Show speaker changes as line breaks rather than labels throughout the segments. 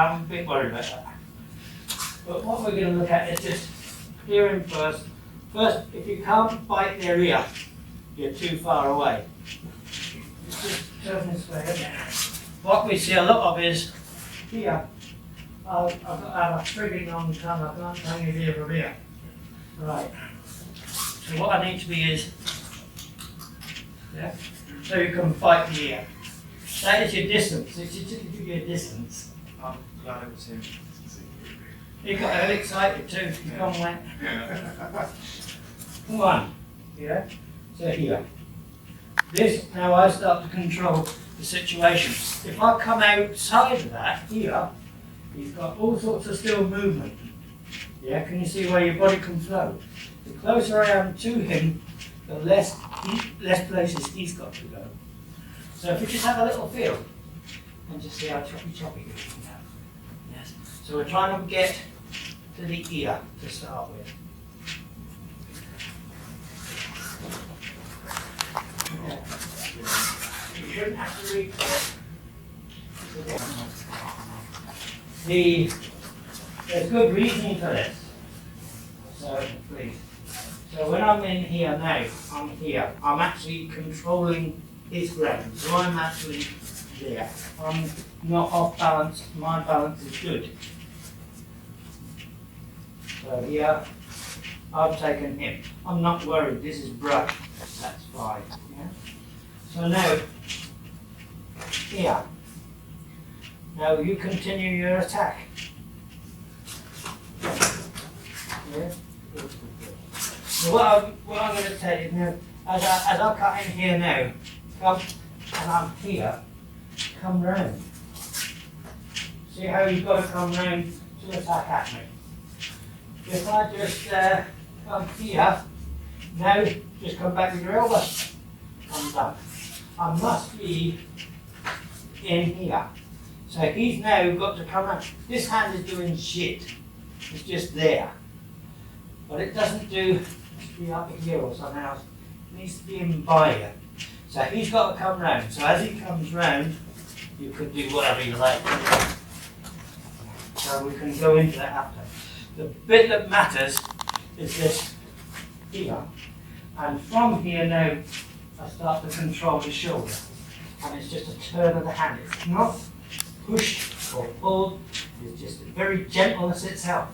I'm a bit worried about that. But what we're going to look at is just hearing first. First, if you can't bite their ear, you're too far away. Just turn this way, isn't it? What we see a lot of is here. I've got to have a frigging long tongue. I can't hang it ear from here. Right. So what I need to be is, yeah, so you can bite the ear. That is your distance. It's just to give you a distance.
I'm glad it was him.
He got a bit excited too. He gone wet. One. Yeah. So here. This now I start to control the situation. If I come outside of that here, he's got all sorts of still movement. Yeah. Can you see where your body can flow? The closer I am to him, the less places he's got to go. So if we just have a little feel and just see how choppy it is now. Yes. So we're trying to get to the ear to start with. Yeah. You shouldn't have to reach it. There's good reasoning for this. So please. So when I'm in here now, I'm here. I'm actually controlling his ground. So I'm actually there. I'm not off balance. My balance is good. So here, I've taken him. I'm not worried. This is brush. That's fine. Yeah? So now, here. Now you continue your attack. Yeah? So what I'm going to tell you now, as I cut in here now, come, and I'm here, come round. See how you've got to come round to attack at me. If I just come here, now just come back with your elbow. I'm done. I must be in here. So he's now got to come out. This hand is doing shit. It's just there. But it doesn't do to be up here or something else. It needs to be in by you. So he's got to come round. So as he comes round, you can do whatever you like. So we can go into that after. The bit that matters is this here. And from here now, I start to control the shoulder. And it's just a turn of the hand. It's not pushed or pulled. It's just very gentleness itself.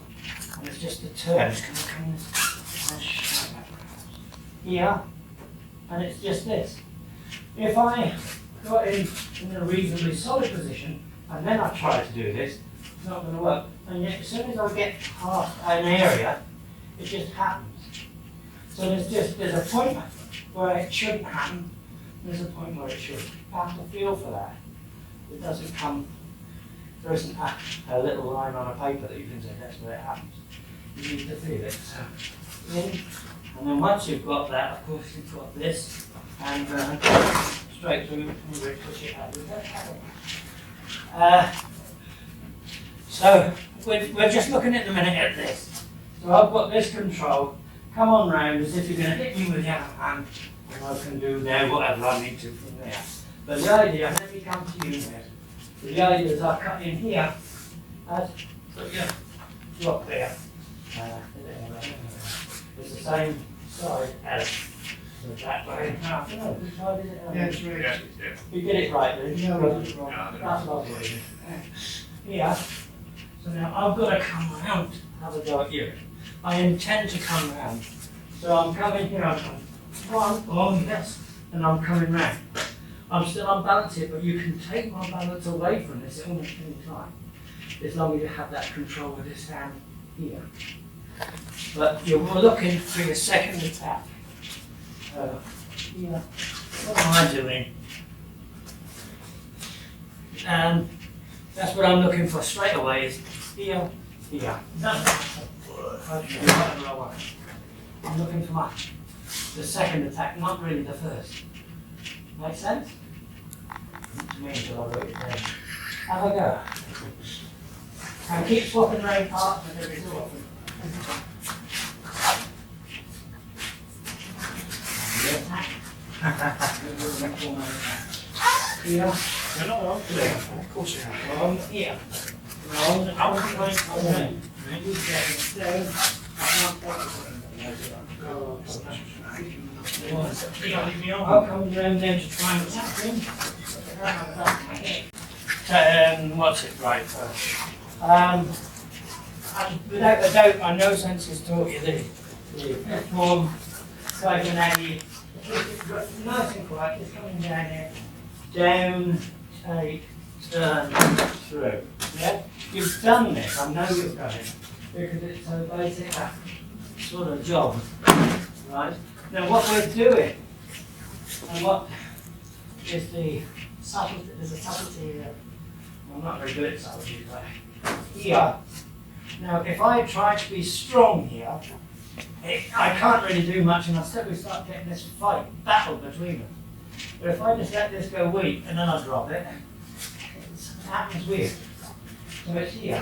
And it's just a turn. It's going to come and show that here. And it's just this. If I got in a reasonably solid position, and then I try to do this, it's not going to work. And yet, as soon as I get past an area, it just happens. So there's a point where it shouldn't happen, there's a point where it should. You have to feel for that. It doesn't come, there isn't a little line on a paper that you can say that's where it happens. You need to feel it. So, in, and then once you've got that, of course you've got this, and straight through, and we push it out. So we're just looking at the minute at this. So I've got this control. Come on round as if you're going to hit me with your hand, and I can do now whatever I need to from there. But the idea, let me come to you now. The idea is I cut in here, and put your drop there. It's the same side as that way. No, which side is it?
Yeah, it's really, yeah.
You get it right then.
No,
Right.
it's wrong.
That's lovely. Here. So now I've got to come round, have a go at you. I intend to come round. So I'm coming here, I'm coming one, yes, and I'm coming round. I'm still unbalanced here, but you can take my balance away from this at almost any time, as long as you have that control of this hand here. But you're looking for your second attack. Here, what am I doing? And that's what I'm looking for straight away is here, here. I'm looking for the second attack, not really the first. Make sense? To me until I wrote it down. Have a go. And keep swapping around parts and every so often. Here.
You're not wrong. Of course you have.
Here. I'll come around there to try and tap him. What's it right first? And without a doubt, my no sense has taught you the form diagonally. Nice and quiet, it's coming down here. Down, take, turn, through. Yeah? You've done this, I know you've done it. Because it's a basic sort of job. Right? Now what we're doing, and what is the subtlety, there's a subtlety here. I'm not very good at subtlety, but here. Now if I try to be strong here, I can't really do much unless we start getting this battle between them. But if I just let this go weak and then I drop it, it happens weird. So it's here.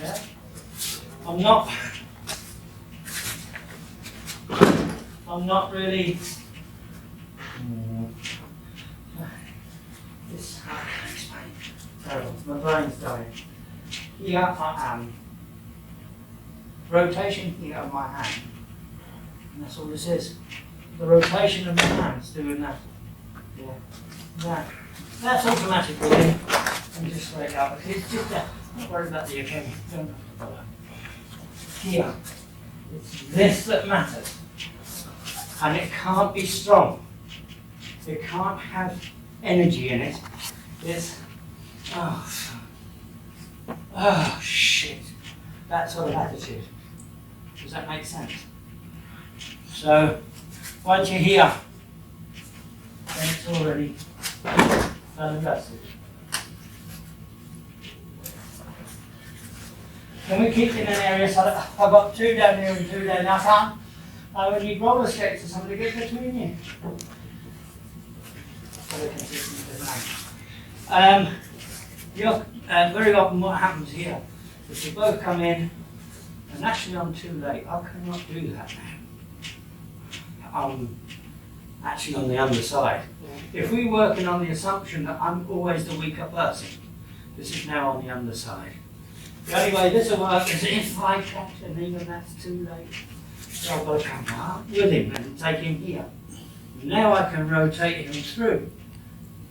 Yeah? I'm not really. This how can I explain? Terrible. My brain's dying. Here I am. Rotation here of my hand. And that's all this is. The rotation of my hands doing that. Yeah. That. That's automatic really. And just straight up. It's just that. Don't worry about the okay. Don't bother. Here. It's this that matters. And it can't be strong. It can't have energy in it. It's oh shit. That sort of attitude. Does that make sense? So once you're here, then it's already done and dusted. Can we keep in an area so that I've got two down here and two down there? I can't. I would need roller skates or something to get between you. Very often what happens here is you both come in and actually I'm too late. I cannot do that now. I'm actually on the underside. If we're working on the assumption that I'm always the weaker person, this is now on the underside. The only way this will work is if I catch and even that's too late. So I've got to come up with him and take him here. Now I can rotate him through.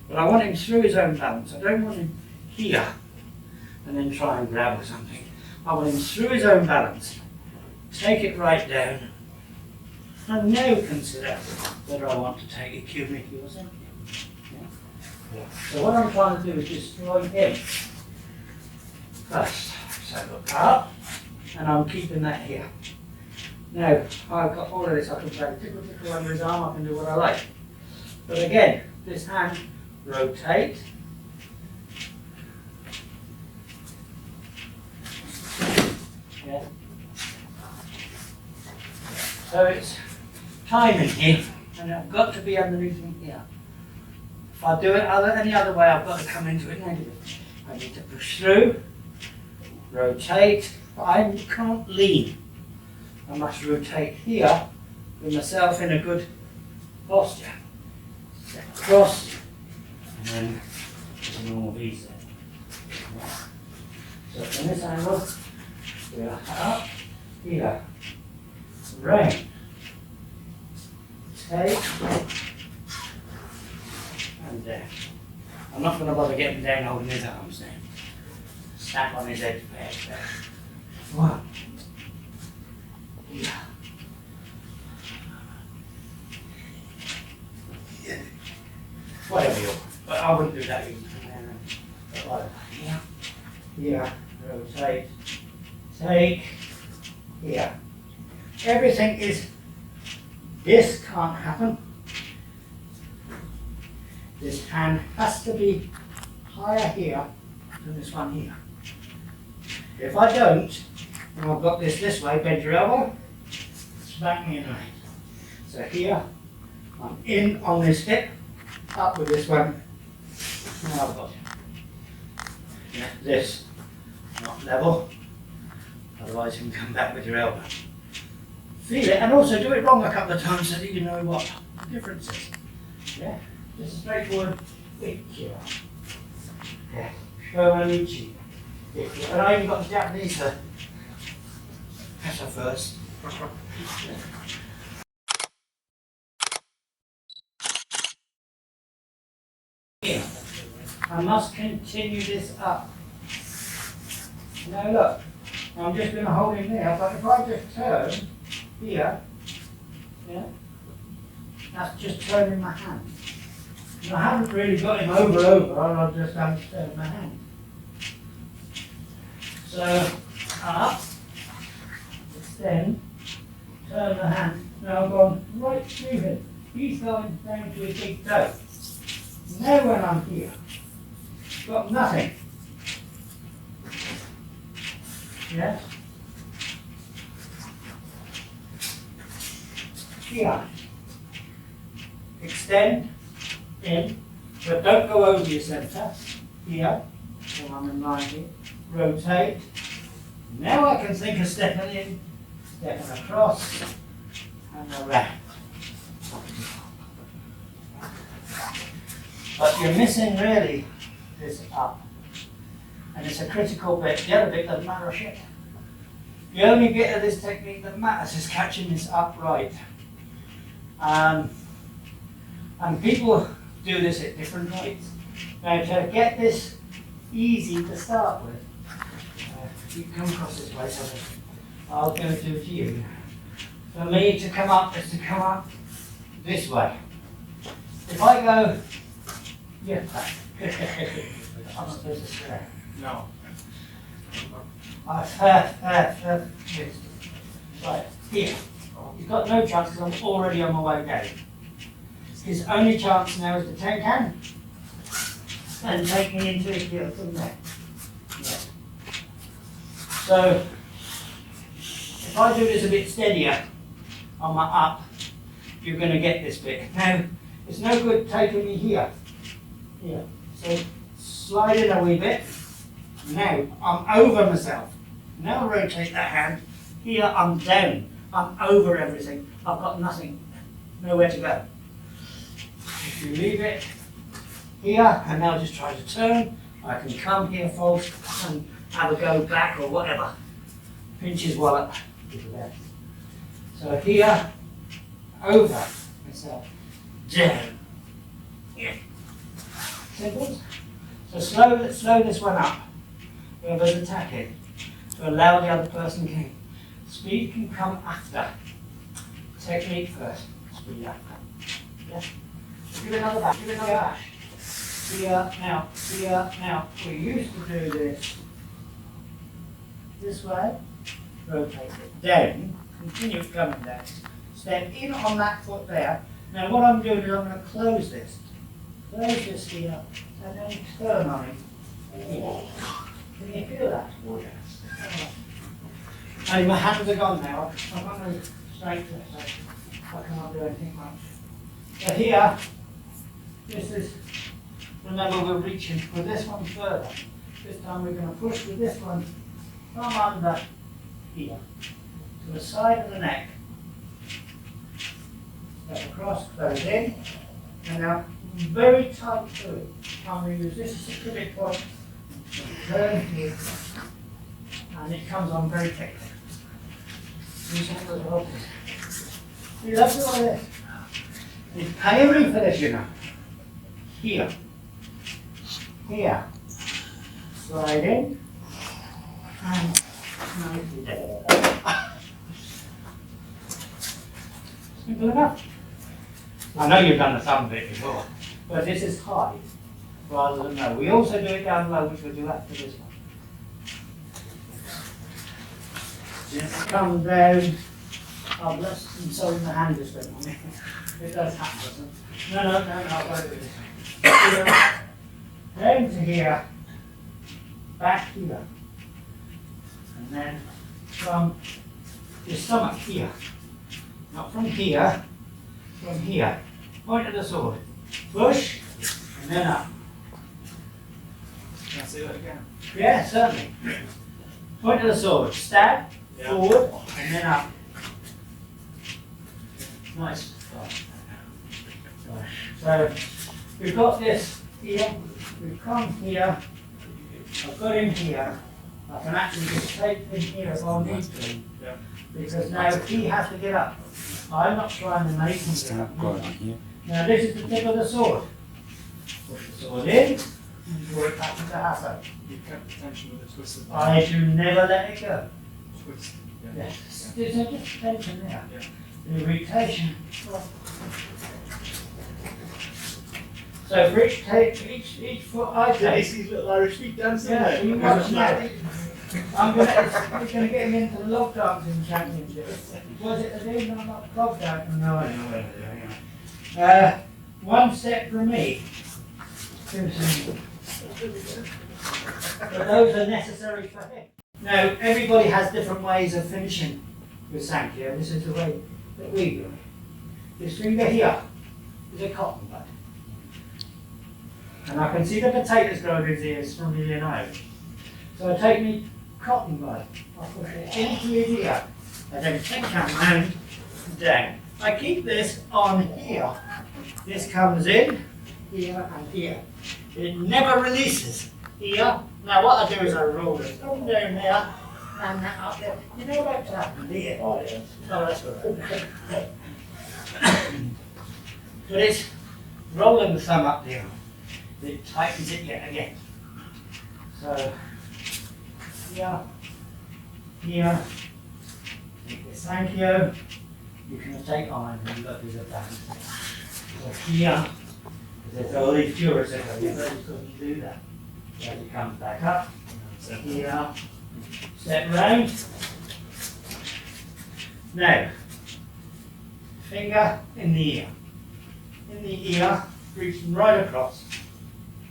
But I want him through his own balance. I don't want him here and then try and grab or something. I want him through his own balance. Take it right down. And now consider whether I want to take a cube or something. Yeah? So what I'm trying to do is destroy him first. So look up, and I'm keeping that here. Now, I've got all of this, I can play tickle under his arm, I can do what I like. But again, this hand, rotate. Yeah. So it's timing here, and I've got to be underneath him here. If I do it any other way, I've got to come into it negative. I need to push through, rotate, but I can't lean. I must rotate here with myself in a good posture. Step across, and then a normal V set. So from this angle, we are up, here, right, take, and down. I'm not going to bother getting down holding his arms now. Snap on his edge there. One. Yeah. Whatever you want, but I wouldn't do that even. Here, here, rotate, take, here. Everything is, this can't happen. This hand has to be higher here than this one here. If I don't, and I've got this way, bend your elbow, smack me in the leg. So here, I'm in on this hip, up with this one, now I've got it. Yeah, this, not level, otherwise you can come back with your elbow. Feel it, and also do it wrong a couple of times so that you know what the difference is. Yeah, just a straightforward, quick here. Yeah. Shomanichi. And I even got the Japanese kata first. Here. I must continue this up. Now look, I'm just going to hold him there, but if I just turn here, yeah, that's just turning my hand. And I haven't really got him over, I'll just have to turn my hand. So, up, extend, turn the hand. Now I've gone right through him. He's going down to his big toe. Now when I'm here, got nothing. Yes? Here. Extend, in, but don't go over your centre. Here, when I'm in line here. Rotate. Now I can think of stepping in, stepping across, and around. But you're missing really this up. And it's a critical bit. The other bit doesn't matter a shit. The only bit of this technique that matters is catching this up right. And people do this at different heights. Now to get this easy to start with, you come across this way, so I'll go do it to you. For me to come up is to come up this way. If I go, yeah, I'm not supposed to swear.
No.
Right, here. You've got no chance because I'm already on my way down. His only chance now is to take hand and take me into it here from there. Yeah. So, if I do this a bit steadier on my up, you're going to get this bit. Now, it's no good taking me here. Here. So, slide in a wee bit. Now, I'm over myself. Now rotate that hand. Here, I'm down. I'm over everything. I've got nothing. Nowhere to go. If you leave it here, and now just try to turn, I can come here, folks, and have a go back or whatever. Pinch his wallet. So here, over myself. Down. Yeah. Simple. So slow this one up. Whoever's attacking, to allow the other person to. Speed can come after. Technique first, speed after. Yeah? Give it another bash, give it another bash. Here, now. We used to do this way, rotate it down, continue coming down. Step in on that foot there. Now what I'm doing is I'm going to close this here, and then turn on it. Here. Can you feel that? Oh, yes. And my hands are gone now. I'm not going to straight to it, so I can't do anything much. So here, this is, remember we're reaching with this one further. This time we're going to push with this one from under here to the side of the neck. Step across, close in, and now very tight to it. I'm going to use this as a pivot point. Turn here, and it comes on very quickly. You love to do all this. It's paying for this, you know. Here. Here. Slide in. And nicely down. Simple enough. I know you've done the thumb bit before, but this is high rather than low. We also do it down low, which we'll do after this one. Just come down. Oh, bless. I'm sorry, my hand is going on me. It does happen, doesn't it? No, I'll go do this. Here, down to here, back here. And then from your stomach here. Not from here, from here. Point of the sword. Push, and then up.
Can I see that again?
Yeah, certainly. Point of the sword. Stab, forward, and then up. Nice. So we've got this here, we've come here, I've got him here. I can actually just take him here if I need to.
Yeah.
Because now he has to get up. I'm not trying to make him get up.
here.
Now this is the tip of the sword. Push the sword in and draw it back into Hatha.
You kept the tension with the twist of the
I should never let it go.
twist.
Yes. There's no just tension there.
Yeah.
The rotation. So for each foot I take,
these little Irish feet dancing
yeah,
there.
you watch that. We're gonna get him into the log dancing championship. Was it the day? No, not the log dancing. No, I know where. One step from me. Two simple. But those are necessary for him. Now, everybody has different ways of finishing with Sankhya. This is the way that we do it. This finger here is a cotton bud. And I can see the potatoes growing his ears from here now. So I take me cotton bud, I push it into his ear, and then take that round, down. I keep this on here. This comes in, here and here. It never releases. Here. Now what I do is I roll it down there, and that up there. You know what's happened here? Oh, yeah. Oh, that's all right. But it's rolling the thumb up there. It tightens it yet again. So, here, take this Sankhya, you can take on and look as a dance. So here, there's all these jurors that go, you really couldn't do that. So it comes back up, here, step round. Now, finger in the ear. In the ear, reaching right across.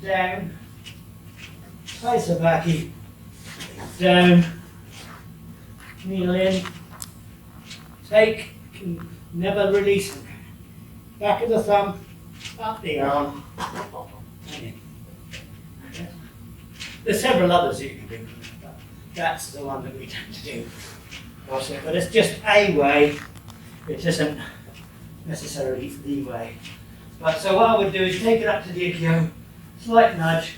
Down, face of backie, down, kneel in, take, never release it. Back of the thumb, up the arm, and in. Okay. There's several others that you can do, but that's the one that we tend to do. But it's just a way, it isn't necessarily the way. But so what I would do is take it up to the Aikido, slight nudge,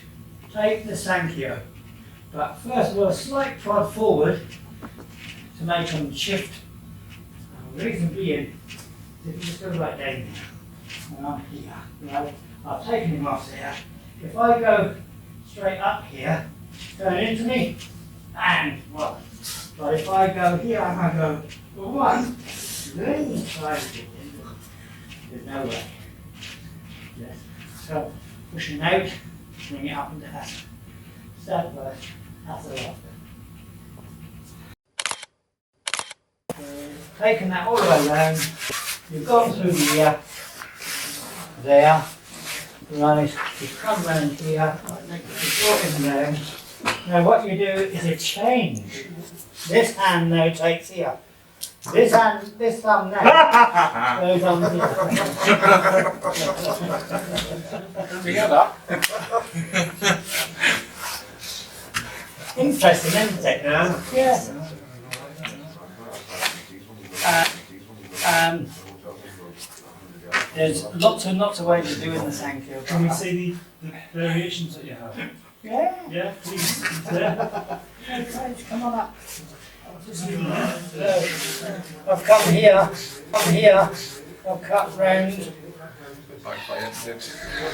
take the Sankhya. But first of all, a slight prod forward to make them shift. And the reason being, if you just go right down there, and I'm here, right? I've taken him off there. If I go straight up here, going into me, and one. But if I go here and I go one, then try to get in. There's no way. Yes. So pushing out, bring it up into Hatha. Step first, Hatha after. Taking that all the way around, you've gone through the ear, there, right, you come round here, you brought him down. Now what you do is a change. This hand now takes here. This hand, this thumb now goes on here.
Together.
Interesting, isn't it? Yeah. There's lots and lots of ways of doing the Sankhya.
Can we see the variations that you have?
Yeah.
Yeah, please. There.
Okay, come on up. I've come here, I've cut round.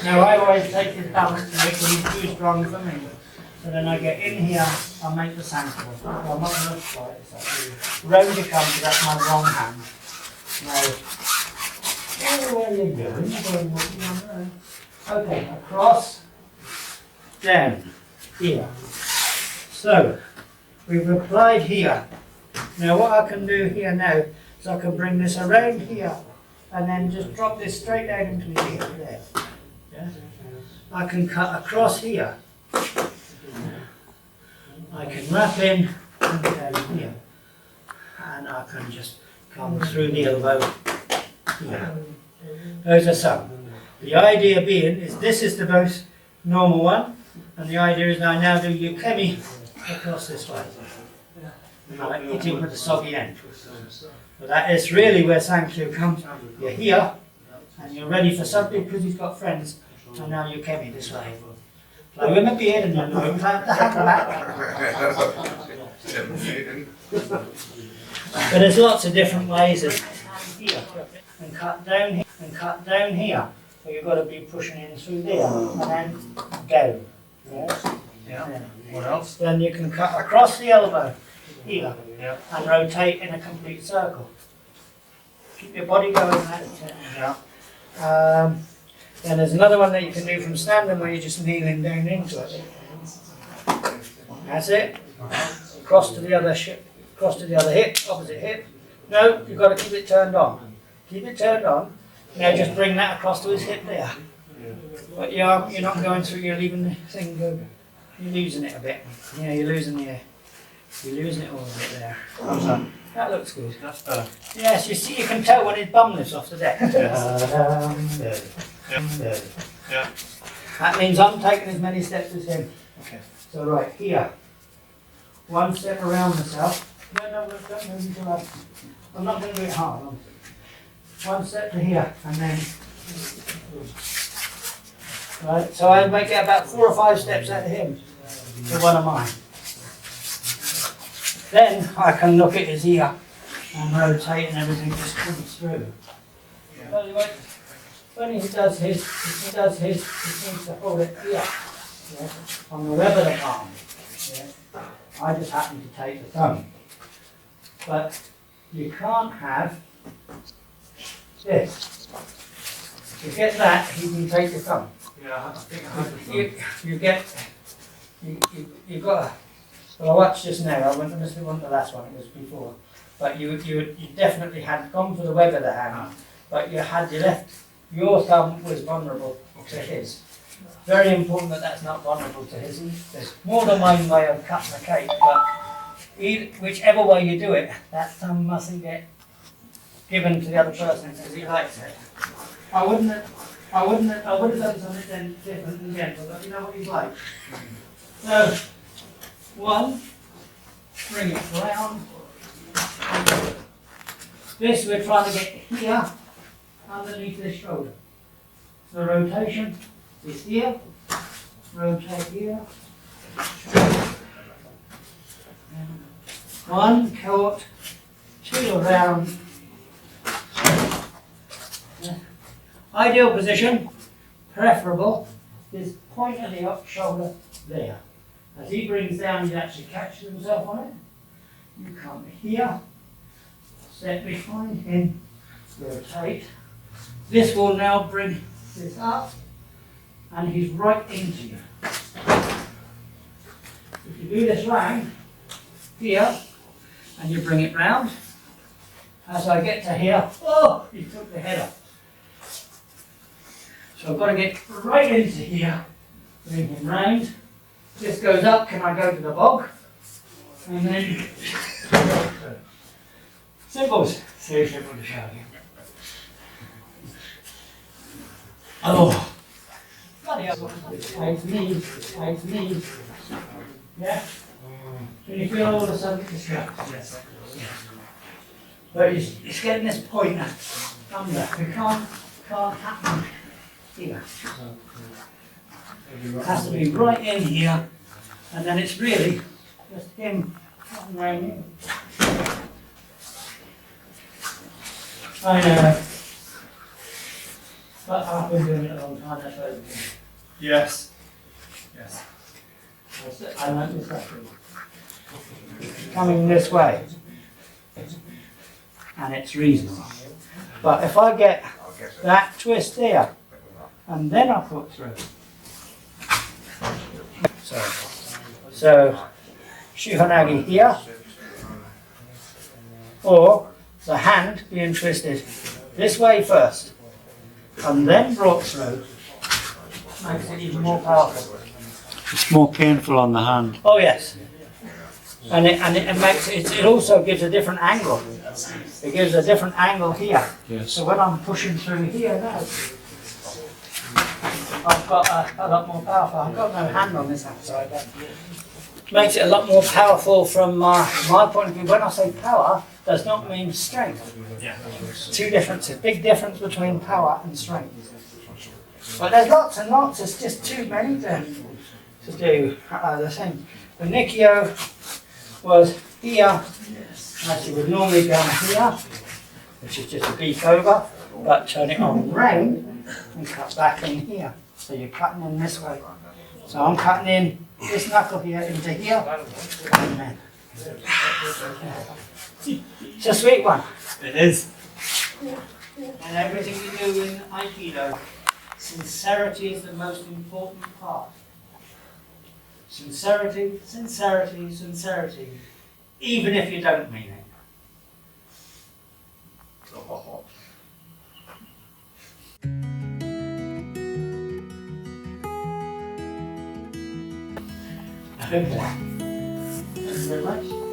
Now I always take his balance to make him too strong for me. So then I get in here, I make the Sankhya. I'm not going to try it, so round you come, because that's my wrong hand. Now, where are you going? You're going walking on the road. Okay, across, down, here. So, we've applied here. Now what I can do here now is I can bring this around here and then just drop this straight down into the ear there. Yeah? I can cut across here. I can wrap in and down here. And I can just come through the elbow here. Those are some. The idea being is this is the most normal one, and the idea is I now do yukemi across this way. And I hit him with the soggy end. But that is really where Sankhya comes. You're here, and you're ready for something because he's got friends, and now yukemi this way. Play with my beard and then move the hand back. But there's lots of different ways of here and cut down here and cut down here. So you've got to be pushing in through there and then go. Yes.
Yeah. What else?
Then you can cut across the elbow here
Yeah.
and rotate in a complete circle. Keep your body going.
Yeah.
Then there's another one that you can do from standing where you're just kneeling down into it. That's it. Cross to the other cross to the other hip, opposite hip. No, you've got to keep it turned on. Keep it turned on. Now just bring that across to his hip there. But you're not going through. You're leaving the thing go. You're losing it a bit. Yeah, you're losing it all a bit there. That looks good.
That's better.
Yes, you see, you can tell when his bum lifts off the deck.
Yeah.
That means I'm taking as many steps as him.
Okay.
So right here, one step around myself. No, don't move until I'm not going to do it hard. One step to here, and then. Right, so I make it about 4 or 5 steps out of him to one of mine. Then I can look at his ear and rotate and everything just comes through. So when he does his, he seems to hold it here, yeah, on the web of the palm. Yeah. I just happen to take the thumb. But you can't have this. To get that, you can take your thumb.
Yeah. I think I have the
You've got to. Well, I watched just now. I wasn't the last one. It was before. But you definitely had gone for the web of the hand. But you had your thumb was vulnerable to his. Very important that that's not vulnerable to his. There's more than one way of cutting the cake, but whichever way you do it, that thumb mustn't get given to the other person because he likes it. I would have done something then different and gentle, but you know what he's like. So, one, bring it round. This we're trying to get here, underneath this shoulder. So rotation is here, rotate here. One, caught, 2 around. Ideal position, preferable, is point of the up shoulder there. As he brings down, he actually catches himself on it. You come here, step behind him, rotate. This will now bring this up, and he's right into you. If you do this round, here, and you bring it round, as I get to here, oh, he took the head off. So I've got to get right into here, bring him round. This goes up, can I go to the bog? And then, simples. Very simple to show you. Oh, bloody hell. Eight knees. Yeah? Can you feel all of a sudden the strap? Yes. But it's getting this point under. We can't happen here. It has to be right in here, and then it's really just him cutting round here. I know. But I've been doing it a long time, that's what I've been.
Yes. Yes.
I like this record. Coming this way. And it's reasonable. But if I get that twist there, and then I put through. So Shihanagi here, or the hand being twisted this way first, and then brought through, makes it even more powerful.
It's more painful on the hand.
Oh yes, and it makes it also gives a different angle. It gives a different angle here.
Yes.
So when I'm pushing through here now, I've got a lot more powerful. I've got no hand on this hand side, but makes it a lot more powerful from my point of view. When I say power, does not mean strength.
Yeah.
Two differences, big difference between power and strength. But there's lots and lots. It's just too many to to do the same. The Nikio was here, as you would normally go here, which is just a beak over, but turn it on round and cut back in here. So you're cutting in this way. So I'm cutting in this knuckle here into here, and then. It's a sweet one.
It is.
And everything you do in Aikido, sincerity is the most important part. Sincerity, sincerity, sincerity, even if you don't mean it. Good boy. Thank you very much.